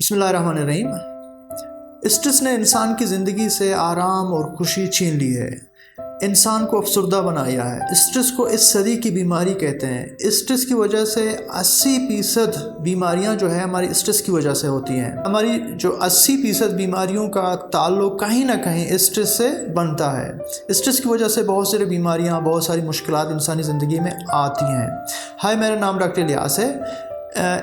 बिस्मिल्लाहिर्रहमानिर्रहीम। स्ट्रेस ने इंसान की ज़िंदगी से आराम और खुशी छीन ली है, इंसान को अफसरदा बनाया है। स्ट्रेस को इस सदी की बीमारी कहते हैं। स्ट्रेस की वजह से 80% बीमारियां जो है हमारी स्ट्रेस की वजह से होती हैं। हमारी जो 80% बीमारियों का ताल्लुक कहीं ना कहीं स्ट्रेस से बनता है। स्ट्रेस की वजह से बहुत सारी बीमारियां, बहुत सारी मुश्किलात इंसानी ज़िंदगी में आती हैं। हाय, मेरा नाम डॉक्टर इलियास है।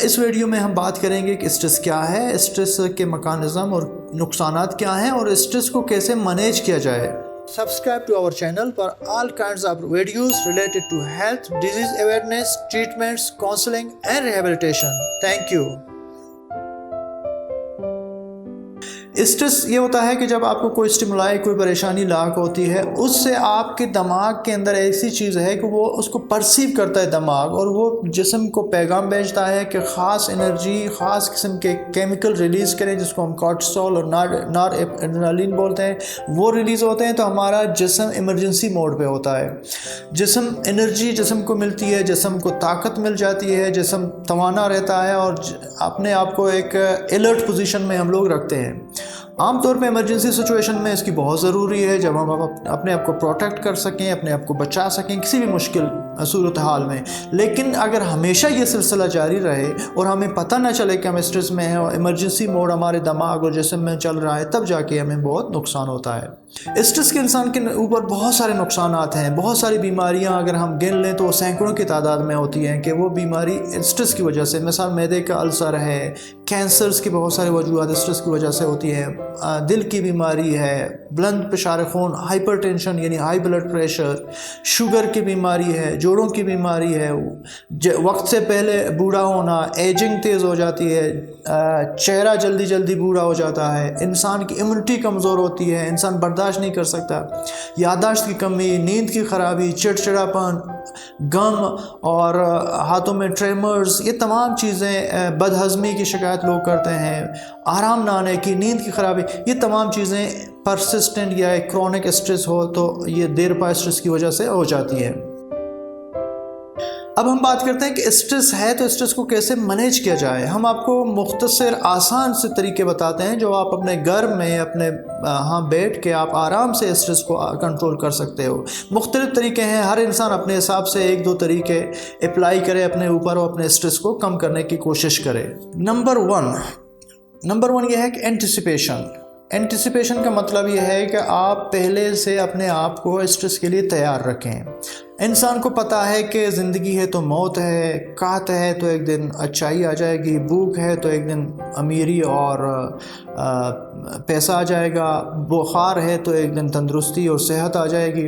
इस वीडियो में हम बात करेंगे कि स्ट्रेस क्या है, स्ट्रेस के मैकेनिज़्म और नुकसानात क्या हैं और स्ट्रेस को कैसे मैनेज किया जाए। Subscribe to our channel for all kinds of videos related to health, disease awareness, treatments, counseling and rehabilitation. Thank you. Stress ये होता है कि जब आपको कोई स्टिमुलाई, कोई परेशानी लाक होती है, उससे आपके दिमाग के अंदर ऐसी चीज़ है कि वो उसको परसीव करता है दिमाग, और वो जिस्म को पैगाम भेजता है कि ख़ास एनर्जी, ख़ास किस्म के केमिकल रिलीज़ करें, जिसको हम कॉर्टिसोल और नॉर एड्रेनलिन बोलते हैं, वो रिलीज़ होते हैं। तो हमारा जिस्म इमरजेंसी मोड पे होता है। जिस्म एनर्जी जिस्म को मिलती है, जिस्म को ताकत मिल जाती है, जिस्म तवाना रहता है और अपने आप को एक अलर्ट पोजीशन में हम लोग रखते हैं। आमतौर पे इमरजेंसी सिचुएशन में इसकी बहुत ज़रूरी है, जब हम अपने आप को प्रोटेक्ट कर सकें, अपने आप को बचा सकें किसी भी मुश्किल सूरत हाल में। लेकिन अगर हमेशा ये सिलसिला जारी रहे और हमें पता ना चले कि हम स्ट्रेस में हैं और इमरजेंसी मोड हमारे दिमाग और जिस्म में चल रहा है, तब जाके हमें बहुत नुकसान होता है। स्ट्रेस के इंसान के ऊपर बहुत सारे नुकसानात हैं। बहुत सारी बीमारियां अगर हम गिन लें तो सैकड़ों की तादाद में होती हैं कि वो बीमारी स्ट्रेस की वजह से, मिसाल मैदे का अल्सर है, कैंसर्स की बहुत सारी वजूहत स्ट्रेस की वजह से होती हैं, दिल की बीमारी है, बुलंद पेशाब खून, हाइपरटेंशन यानी हाई ब्लड प्रेशर, शुगर की बीमारी है, जोड़ों की बीमारी है, वक्त से पहले बूढ़ा होना, एजिंग तेज़ हो जाती है, चेहरा जल्दी जल्दी बूढ़ा हो जाता है, इंसान की इम्यूनिटी कमज़ोर होती है, इंसान बर्दाश्त नहीं कर सकता, याददाश्त की कमी, नींद की ख़राबी, चिड़चिड़ापन, गम और हाथों में ट्रेमर्स, ये तमाम चीज़ें, बदहज़मी की शिकायत लोग करते हैं, आराम ना आने की, नींद की ख़राबी, ये तमाम चीज़ें परसिस्टेंट या एक क्रॉनिक स्ट्रेस हो तो ये देर पा स्ट्रेस की वजह से हो जाती है। अब हम बात करते हैं कि स्ट्रेस है तो स्ट्रेस को कैसे मैनेज किया जाए। हम आपको मुख्तसर आसान से तरीके बताते हैं जो आप अपने घर में अपने बैठ के आप आराम से स्ट्रेस को कंट्रोल कर सकते हो। मुख्तलिफ तरीके हैं, हर इंसान अपने हिसाब से एक दो तरीके अप्लाई करे अपने ऊपर और अपने स्ट्रेस को कम करने की कोशिश करे। नंबर वन यह है कि एंटिसिपेशन का मतलब यह है कि आप पहले से अपने आप को स्ट्रेस के लिए तैयार रखें। इंसान को पता है कि ज़िंदगी है तो मौत है, कात है तो एक दिन अच्छाई आ जाएगी, भूख है तो एक दिन अमीरी और पैसा आ जाएगा, बुखार है तो एक दिन तंदुरुस्ती और सेहत आ जाएगी।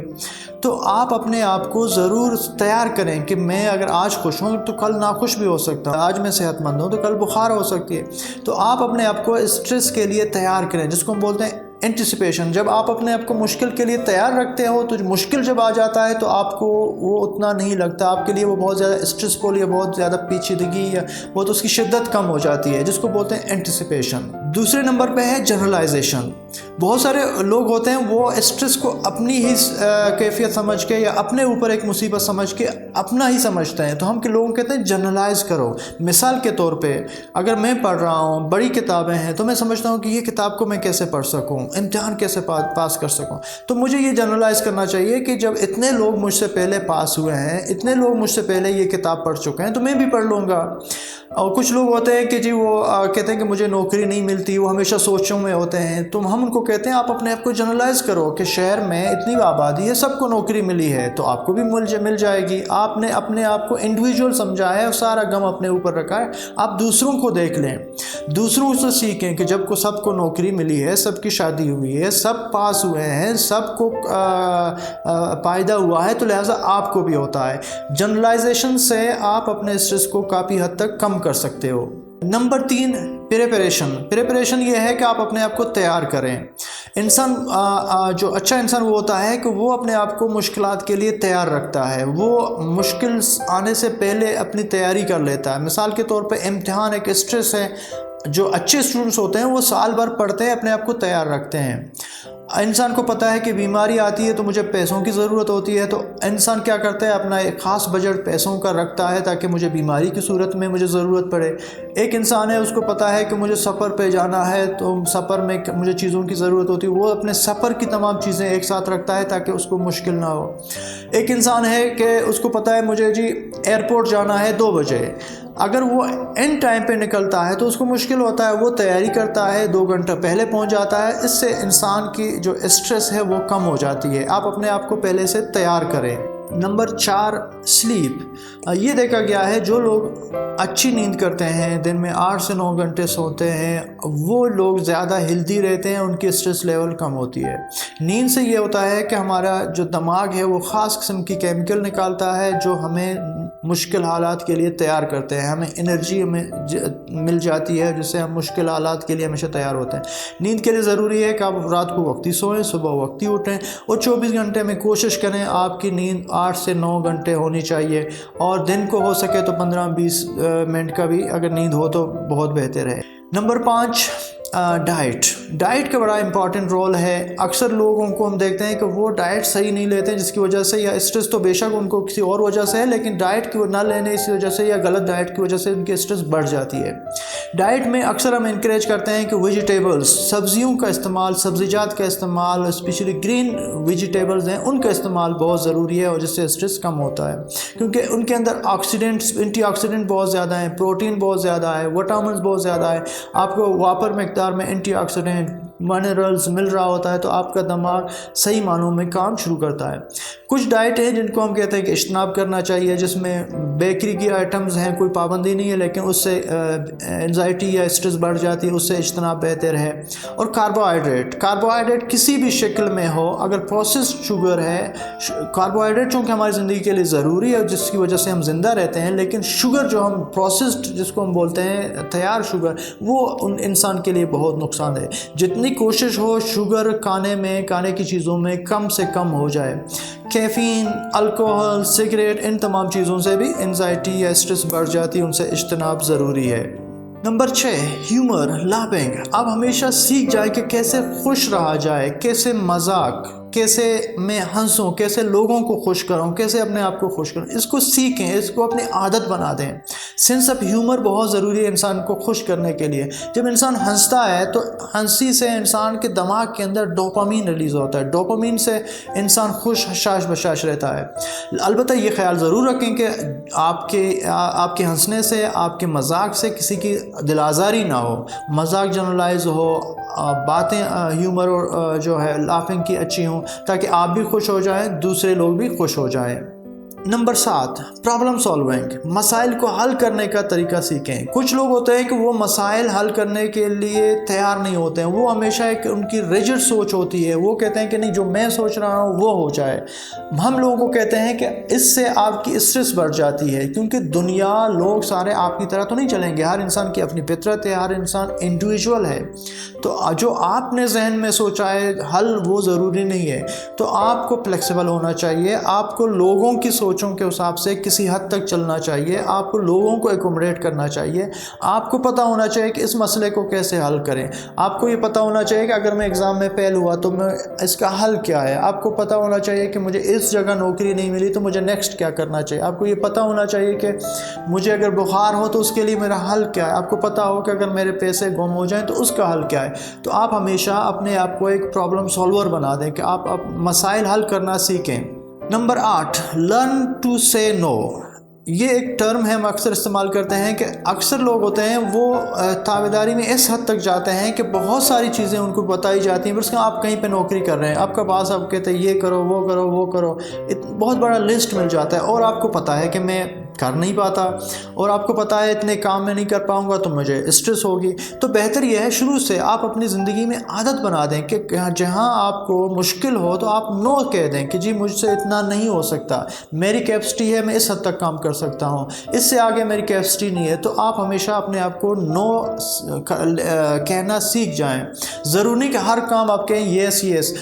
तो आप अपने आप को ज़रूर तैयार करें कि मैं अगर आज खुश हूँ तो कल नाखुश भी हो सकता है, आज मैं सेहतमंद हूँ तो कल बुखार हो सकती है। तो आप अपने आप को स्ट्रेस के लिए तैयार करें, जिसको हम बोलते हैं एंटिसिपेशन। जब आप अपने आप को मुश्किल के लिए तैयार रखते हो तो मुश्किल जब आ जाता है तो आपको वो उतना नहीं लगता, आपके लिए वो बहुत ज़्यादा स्ट्रेसफुल या बहुत ज़्यादा पेचीदगी या बहुत उसकी शिद्दत कम हो जाती है, जिसको बोलते हैं एंटिसिपेशन। दूसरे नंबर पे है जनरलाइजेशन। बहुत सारे लोग होते हैं वो स्ट्रेस को अपनी ही कैफियत समझ के या अपने ऊपर एक मुसीबत समझ के अपना ही समझते हैं। तो हम के लोग कहते हैं जनरलाइज करो। मिसाल के तौर पे अगर मैं पढ़ रहा हूँ, बड़ी किताबें हैं, तो मैं समझता हूँ कि ये किताब को मैं कैसे पढ़ सकूँ, इम्तिहान कैसे पास कर सकूं। तो मुझे ये जनरलाइज करना चाहिए कि जब इतने लोग मुझसे पहले पास हुए हैं, इतने लोग मुझसे पहले ये किताब पढ़ चुके हैं, तो मैं भी पढ़ लूँगा। और कुछ लोग होते हैं कि जी वो कहते हैं कि मुझे नौकरी नहीं मिलती, वो हमेशा सोचों में होते हैं। तो हम उनको कहते हैं आप अपने आप को जनरलाइज करो कि शहर में इतनी आबादी है, सबको नौकरी मिली है तो आपको भी मिल जाएगी। आपने अपने आप को इंडिविजुअल समझा है और सारा गम अपने ऊपर रखा है। आप दूसरों को देख लें, दूसरों से सीखें कि जब को सबको नौकरी मिली है, सबकी शादी हुई है, सब पास हुए हैं, सबको फायदा हुआ है, तो लिहाजा आपको भी होता है। जनरलाइजेशन से आप अपने स्ट्रेस को काफ़ी हद तक कम कर सकते हो। नंबर 3 प्रिपरेशन ये है कि आप अपने आप को तैयार करें। इंसान जो अच्छा इंसान वो होता है कि वो अपने आप को मुश्किलात के लिए तैयार रखता है, वो मुश्किल आने से पहले अपनी तैयारी कर लेता है। मिसाल के तौर पे इम्तिहान एक स्ट्रेस है। जो अच्छे स्टूडेंट्स होते हैं वो साल भर पढ़ते हैं, अपने आप को तैयार रखते हैं। इंसान को पता है कि बीमारी आती है तो मुझे पैसों की ज़रूरत होती है, तो इंसान क्या करता है, अपना एक ख़ास बजट पैसों का रखता है ताकि मुझे बीमारी की सूरत में मुझे ज़रूरत पड़े। एक इंसान है, उसको पता है कि मुझे सफ़र पे जाना है तो सफ़र में मुझे चीज़ों की ज़रूरत होती है, वो अपने सफ़र की तमाम चीज़ें एक साथ रखता है ताकि उसको मुश्किल ना हो। एक इंसान है कि उसको पता है मुझे जी एयरपोर्ट जाना है 2 बजे, अगर वो इन टाइम पे निकलता है तो उसको मुश्किल होता है, वो तैयारी करता है, 2 घंटा पहले पहुंच जाता है। इससे इंसान की जो स्ट्रेस है वो कम हो जाती है। आप अपने आप को पहले से तैयार करें। Number 4, sleep. ये देखा गया है जो लोग अच्छी नींद करते हैं, दिन में 8 से 9 घंटे सोते हैं, वो लोग ज़्यादा हेल्दी रहते हैं, उनकी स्ट्रेस लेवल कम होती है। नींद से ये होता है कि हमारा जो दिमाग है वो ख़ास किस्म की केमिकल निकालता है जो हमें मुश्किल हालात के लिए तैयार करते हैं, हमें एनर्जी मिल जाती है जिससे हम मुश्किल हालात के लिए हमेशा तैयार होते हैं। नींद के लिए ज़रूरी है कि आप रात को वक्ती सोएं, सुबह वक्ती उठें और 24 घंटे में कोशिश करें आपकी नींद 8 से 9 घंटे होनी चाहिए, और दिन को हो सके तो 15-20 मिनट का भी अगर नींद हो तो बहुत बेहतर है। नंबर 5, डाइट का बड़ा इंपॉर्टेंट रोल है। अक्सर लोगों को हम देखते हैं कि वो डाइट सही नहीं लेते हैं जिसकी वजह से, या स्ट्रेस तो बेशक उनको किसी और वजह से है लेकिन डाइट की ना लेने की वजह से या गलत डाइट की वजह से उनकी स्ट्रेस बढ़ जाती है। डाइट में अक्सर हम इनकरेज करते हैं कि वेजिटेबल्स, सब्जियों का इस्तेमाल, सब्जिजात का इस्तेमाल, स्पेशली ग्रीन वेजिटेबल्स हैं उनका इस्तेमाल बहुत ज़रूरी है, और जिससे स्ट्रेस कम होता है क्योंकि उनके अंदर ऑक्सीडेंट्स, एंटीऑक्सीडेंट बहुत ज़्यादा हैं, प्रोटीन बहुत ज़्यादा है, विटामिन्स बहुत ज़्यादा है, आपको वापर मिकदार में एंटीऑक्सीडेंट मिनरल्स मिल रहा होता है, तो आपका दिमाग सही मानों में काम शुरू करता है। कुछ डाइट हैं जिनको हम कहते हैं कि इज्तनाब करना चाहिए, जिसमें बेकरी की आइटम्स हैं, कोई पाबंदी नहीं है लेकिन उससे एंजाइटी या स्ट्रेस बढ़ जाती है, उससे इज्तनाब बेहतर है। और कार्बोहाइड्रेट किसी भी शक्ल में हो, अगर प्रोसेस्ड शुगर है, कार्बोहाइड्रेट चूँकि हमारी ज़िंदगी के लिए ज़रूरी है जिसकी वजह से हम ज़िंदा रहते हैं, लेकिन शुगर जो हम प्रोसेस्ड जिसको हम बोलते हैं तैयार शुगर, वो उन इंसान के लिए बहुत नुकसान है। जितनी कोशिश हो शुगर खाने की चीज़ों में कम से कम हो जाए। कैफ़ीन, अल्कोहल, सिगरेट, इन तमाम चीज़ों से भी एंजाइटी या स्ट्रेस बढ़ जाती है, उनसे इज्तनाब ज़रूरी है। Number 6, humour, laughing. आप हमेशा सीख जाए कि कैसे खुश रहा जाए, कैसे मजाक, कैसे मैं हंसूं, कैसे लोगों को खुश करूं, कैसे अपने आप को खुश करूं, इसको सीखें, इसको अपनी आदत बना दें। सेंस ऑफ ह्यूमर बहुत ज़रूरी है इंसान को खुश करने के लिए। जब इंसान हंसता है तो हंसी से इंसान के दिमाग के अंदर डोपामीन रिलीज़ होता है, डोपामीन से इंसान खुश हशाश बशाश रहता है। अलबत्ता ये ख्याल ज़रूर रखें कि आपके हंसने से, आपके मजाक से किसी की दिल आज़ारी ना हो, मजाक जनरलाइज हो, बातें ह्यूमर और जो है लाफिंग की अच्छी हों ताकि आप भी खुश हो जाएं, दूसरे लोग भी खुश हो जाएं। नंबर 7, प्रॉब्लम सॉल्विंग, मसाइल को हल करने का तरीका सीखें। कुछ लोग होते हैं कि वो मसाइल हल करने के लिए तैयार नहीं होते हैं, वो हमेशा एक उनकी रिजिड सोच होती है, वो कहते हैं कि नहीं जो मैं सोच रहा हूँ वो हो जाए। हम लोगों को कहते हैं कि इससे आपकी स्ट्रेस बढ़ जाती है, क्योंकि दुनिया लोग सारे आपकी तरह तो नहीं चलेंगे, हर इंसान की अपनी फितरत है, हर इंसान इंडिविजुअल है। तो जो आपने जहन में सोचा है हल वो ज़रूरी नहीं है, तो आपको फ्लेक्सिबल होना चाहिए, आपको लोगों की सोचों के हिसाब से किसी हद तक चलना चाहिए, आपको लोगों को एकोमोडेट करना चाहिए, आपको पता होना चाहिए कि इस मसले को कैसे हल करें, आपको ये पता होना चाहिए कि अगर मैं एग्ज़ाम में फेल हुआ तो मैं इसका हल क्या है, आपको पता होना चाहिए कि मुझे इस जगह नौकरी नहीं मिली तो मुझे नेक्स्ट क्या करना चाहिए, आपको ये पता होना चाहिए कि मुझे अगर बुखार हो तो उसके लिए मेरा हल क्या है, आपको पता हो कि अगर मेरे पैसे गुम हो जाएं तो उसका हल क्या है। तो आप हमेशा अपने आप को एक प्रॉब्लम सॉल्वर बना दें कि आप मसाइल हल करना सीखें। नंबर 8, लर्न टू से नो। ये एक टर्म है हम अक्सर इस्तेमाल करते हैं कि अक्सर लोग होते हैं वो ताबेदारी में इस हद तक जाते हैं कि बहुत सारी चीज़ें उनको बताई जाती हैं, बस आप कहीं पे नौकरी कर रहे हैं, आपका बास आप कहते हैं ये करो वो करो वो करो, बहुत बड़ा लिस्ट मिल जाता है और आपको पता है कि मैं कर नहीं पाता और आपको पता है इतने काम में नहीं कर पाऊंगा तो मुझे स्ट्रेस होगी। तो बेहतर यह है शुरू से आप अपनी ज़िंदगी में आदत बना दें कि जहां आपको मुश्किल हो तो आप नो कह दें कि जी मुझसे इतना नहीं हो सकता, मेरी कैपेसिटी है, मैं इस हद तक काम कर सकता हूं, इससे आगे मेरी कैपेसिटी नहीं है। तो आप हमेशा अपने आप को नो कहना सीख जाएं। ज़रूरी नहीं कि हर काम आप कहें येस येस,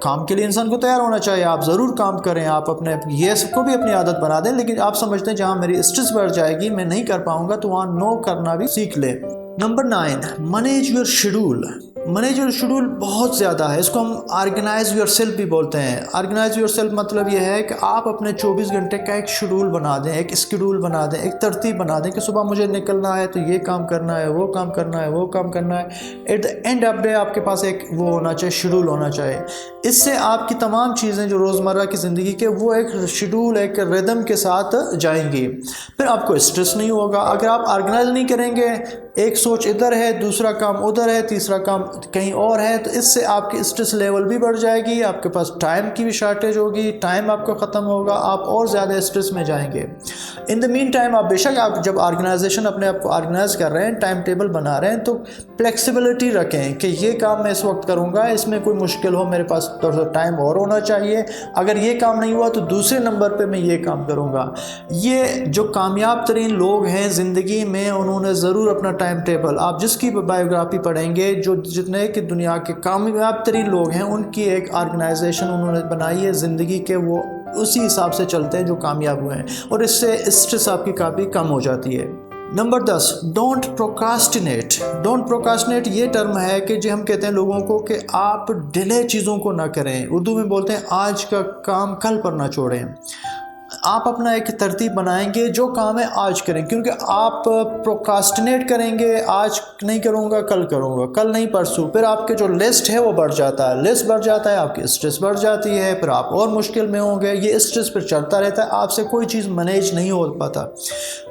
काम के लिए इंसान को तैयार होना चाहिए, आप ज़रूर काम करें, आप अपने येस को भी अपनी आदत बना दें, लेकिन आप समझते हैं जहाँ मेरी स्ट्रेस बढ़ जाएगी, मैं नहीं कर पाऊंगा, तो वहाँ नो करना भी सीख लें। Number 9, manage your schedule. Manager schedule बहुत ज़्यादा है, इसको हम ऑर्गेनाइज योर सेल्फ भी बोलते हैं। ऑर्गेनाइज योर सेल्फ मतलब ये है कि आप अपने 24 घंटे का एक शेड्यूल बना दें, एक शेड्यूल बना दें, एक तरतीब बना दें कि सुबह मुझे निकलना है तो ये काम करना है, वो काम करना है, वो काम करना है। At the end of day आपके पास एक वो होना चाहिए, शेड्यूल होना चाहिए। इससे आपकी तमाम चीज़ें जो रोज़मर्रा की ज़िंदगी के वो एक शेड्यूल, एक रिदम के साथ जाएंगी। फिर आपको स्ट्रेस नहीं होगा। अगर आप ऑर्गेनाइज नहीं करेंगे, एक सोच इधर है, दूसरा काम उधर है, तीसरा काम कहीं और है, तो इससे आपकी स्ट्रेस लेवल भी बढ़ जाएगी, आपके पास टाइम की भी शॉर्टेज होगी, टाइम आपका ख़त्म होगा, आप और ज़्यादा स्ट्रेस में जाएंगे। इन द मीन टाइम आप बेशक आप जब ऑर्गेनाइजेशन अपने आप को ऑर्गेनाइज कर रहे हैं, टाइम टेबल बना रहे हैं, तो फ्लेक्सिबिलिटी रखें कि ये काम मैं इस वक्त करूँगा, इसमें कोई मुश्किल हो मेरे पास थोड़ा सा टाइम और होना चाहिए, अगर ये काम नहीं हुआ तो दूसरे नंबर पर मैं ये काम करूँगा। ये जो कामयाब तरीन लोग हैं ज़िंदगी में, उन्होंने ज़रूर अपना टाइम टेबल, आप जिसकी बायोग्राफी पढ़ेंगे, जो जितने कि दुनिया के कामयाब तरीन लोग हैं, उनकी एक ऑर्गेनाइजेशन उन्होंने बनाई है ज़िंदगी के, वो उसी हिसाब से चलते हैं जो कामयाब हुए हैं, और इससे स्ट्रेस आपकी काफ़ी कम हो जाती है। Number 10, don't procrastinate. Don't procrastinate ये टर्म है कि जो हम कहते हैं लोगों को कि आप डिले चीज़ों को ना करें। उर्दू में बोलते हैं आज का काम कल पर ना छोड़ें। आप अपना एक तरतीब बनाएंगे, जो काम है आज करें, क्योंकि आप प्रोक्रास्टिनेट करेंगे, आज नहीं करूँगा कल करूँगा, कल नहीं परसों, फिर आपके जो लिस्ट है वो बढ़ जाता है, लिस्ट बढ़ जाता है, आपकी स्ट्रेस बढ़ जाती है, फिर आप और मुश्किल में होंगे, ये स्ट्रेस फिर चलता रहता है, आपसे कोई चीज़ मैनेज नहीं हो पाता।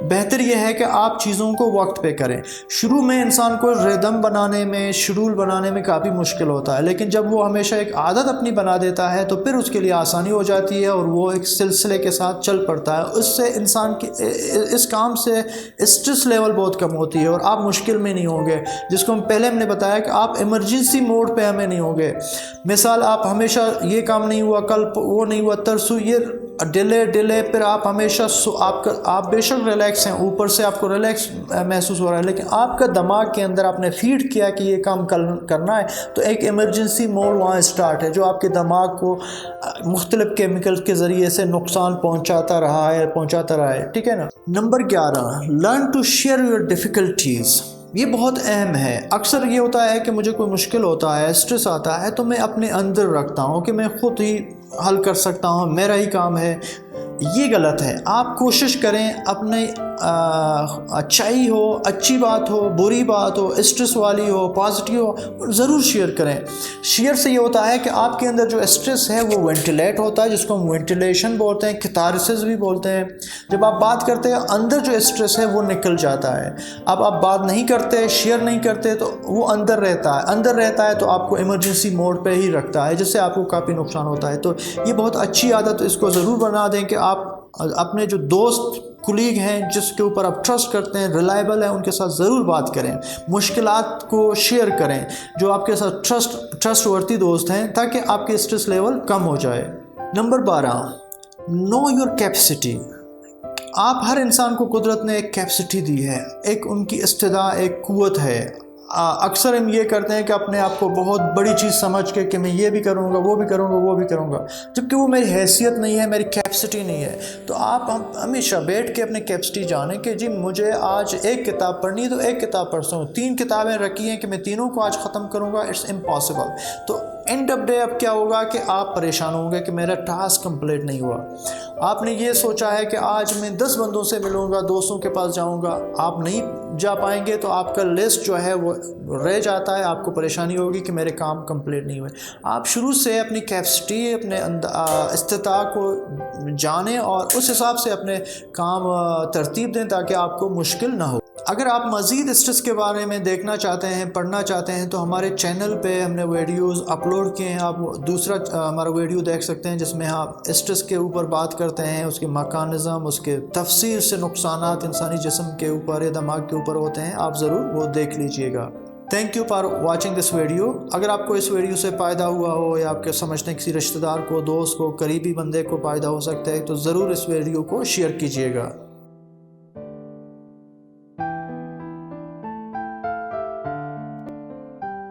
बेहतर यह है कि आप चीज़ों को वक्त पे करें। शुरू में इंसान को रिदम बनाने में, शेड्यूल बनाने में काफ़ी मुश्किल होता है, लेकिन जब वो हमेशा एक आदत अपनी बना देता है तो फिर उसके लिए आसानी हो जाती है और वो एक सिलसिले के साथ चल पड़ता है। उससे इंसान की इस काम से स्ट्रेस लेवल बहुत कम होती है और आप मुश्किल में नहीं होंगे, जिसको हमने बताया कि आप इमरजेंसी मोड पे हमें नहीं होंगे। मिसाल, आप हमेशा ये काम नहीं हुआ कल, वो नहीं हुआ तरसों, ये डिले, फिर आप हमेशा आप बेशक रिलैक्स हैं, ऊपर से आपको रिलैक्स महसूस हो रहा है, लेकिन आपका दिमाग के अंदर आपने फीड किया कि ये काम कल करना है, तो एक इमरजेंसी मोड वहाँ स्टार्ट है जो आपके दिमाग को मुख्तलिफ केमिकल्स के ज़रिए से नुकसान पहुँचाता रहा है। ठीक है ना। Number 11, learn to share your difficulties. ये बहुत अहम है। अक्सर ये होता है कि मुझे कोई मुश्किल होता है, स्ट्रेस आता है, तो मैं अपने अंदर रखता हूँ कि मैं खुद ही हल कर सकता हूँ, मेरा ही काम है। ये गलत है। आप कोशिश करें अपने अच्छाई हो, अच्छी बात हो, बुरी बात हो, स्ट्रेस वाली हो, पॉजिटिव हो, ज़रूर शेयर करें। शेयर से ये होता है कि आपके अंदर जो स्ट्रेस है वो वेंटिलेट होता है, जिसको हम वेंटिलेशन बोलते हैं, कैथारसिस भी बोलते हैं। जब आप बात करते हैं अंदर जो स्ट्रेस है वो निकल जाता है। अब आप बात नहीं करते, शेयर नहीं करते, तो वो अंदर रहता है तो आपको इमरजेंसी मोड पे ही रखता है, जिससे आपको काफ़ी नुकसान होता है। तो ये बहुत अच्छी आदत, इसको ज़रूर बना दें कि आप अपने जो दोस्त कुलीग हैं, जिसके ऊपर आप ट्रस्ट करते हैं, रिलायबल है, उनके साथ ज़रूर बात करें, मुश्किलात को शेयर करें, जो आपके साथ ट्रस्टवर्दी दोस्त हैं, ताकि आपके स्ट्रेस लेवल कम हो जाए। Number 12, know your capacity. आप हर इंसान को कुदरत ने एक कैपेसिटी दी है, एक उनकी इस्तिदा, एक कुव्वत है। अक्सर हम ये करते हैं कि अपने आप को बहुत बड़ी चीज़ समझ के कि मैं ये भी करूँगा, वो भी करूँगा, जबकि वो मेरी हैसियत नहीं है, मेरी कैपेसिटी नहीं है। तो आप हमेशा बैठ के अपनी कैपेसिटी जानें कि जी मुझे आज एक किताब पढ़नी है तो एक किताब पढ़ता हूँ, 3 किताबें रखी हैं कि मैं तीनों को आज ख़त्म करूँगा, इट्स इम्पॉसिबल। तो एंड ऑफ डे अब क्या होगा कि आप परेशान होंगे कि मेरा टास्क कंप्लीट नहीं हुआ। आपने ये सोचा है कि आज मैं 10 बंदों से मिलूँगा, दोस्तों के पास जाऊँगा, आप नहीं जा पाएंगे तो आपका लिस्ट जो है वो रह जाता है, आपको परेशानी होगी कि मेरे काम कंप्लीट नहीं हुए। आप शुरू से अपनी कैपेसिटी, अपने इस्तिता को जानें और उस हिसाब से अपने काम तरतीब दें ताकि आपको मुश्किल ना हो। अगर आप मज़ीद स्ट्रेस के बारे में देखना चाहते हैं, पढ़ना चाहते हैं, तो हमारे चैनल पे हमने वीडियोस अपलोड किए हैं। आप दूसरा हमारा वीडियो देख सकते हैं जिसमें आप स्ट्रेस के ऊपर बात करते हैं, उसके मैकेनिज़्म, उसके तफसील से नुकसानात इंसानी जिस्म के ऊपर या दिमाग के ऊपर होते हैं, आप ज़रूर वो देख लीजिएगा। Thank you for watching this video. अगर आपको इस वीडियो से फ़ायदा हुआ हो या आपके समझने किसी रिश्तेदार को, दोस्त को, करीबी बंदे को फ़ायदा हो सकता है, तो ज़रूर इस वीडियो को शेयर कीजिएगा।